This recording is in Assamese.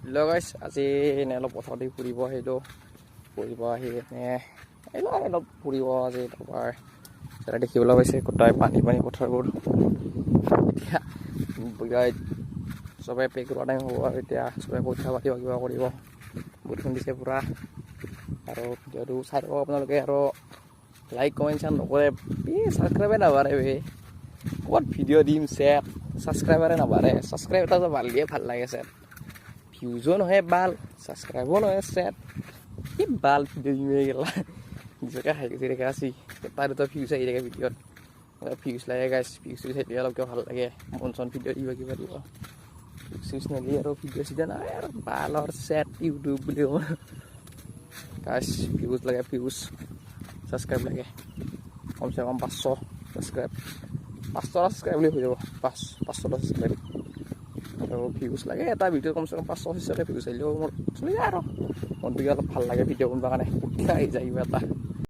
গাইছ আজি এনে অলপ পথাৰতে ফুৰিব আহিলোঁ ফুৰিব আহি এনে অলপ ফুৰিব আজি তোমাৰ যাতে দেখিবলৈ পাইছে গোটাই পানী পথাৰবোৰ এতিয়া চবে পে কৰা টাইম হ'ব আৰু এতিয়া চবে কঠীয়া পাতিব কিবা কৰিব বৰষুণ দিছে পূৰা আৰু ভিডিঅ'টো চাই থাকক আপোনালোকে আৰু লাইক কমেণ্ট নকৰে ছাবস্ক্ৰাইবে নাবাঢ়ে ক'ত ভিডিঅ' দিম চেট ছাবস্ক্ৰাইবাৰে নাবাঢ়ে ছাবস্ক্ৰাইব এটা বাঢ়িলে ভাল লাগে চেট ভিউজো নহয় বাল ছাবস্ক্ৰাইবো নহয় চেট কি বাল ভিডিঅ' দিমে গেলা নিজকে হাঁহি দেখা আছি তাৰ দুটা ভিউজ আহি থাকে ভিডিঅ'ত ভিউজ লাগে গাইছ ভিউজ চাই অলপ কিবা ভাল লাগে মন চন ভিডিঅ' দিব কিবা দিব ভিউজ নিদি আৰু ভিডিঅ' চিডিঅ' নাই আৰু বালৰ চেট ইউটিউব বুলি ক'ব গাইছ ভিউজ লাগে ভিউজ ছাবস্ক্ৰাইব লাগে কমচে কম 500 ছাবস্ক্ৰাইব 500 ছাবস্ক্ৰাইব বুলি হৈ যাব 500 ছাবস্ক্ৰাইব আৰু ভিউজ লাগে এটা ভিডিঅ' কমচে কম 500 ভিউজ আহিলেও মোৰ চলি যায় আৰু মনটো অলপ ভাল লাগে ভিডিঅ' বনোৱাৰ কাৰণে উঠি আহি যায় কিবা এটা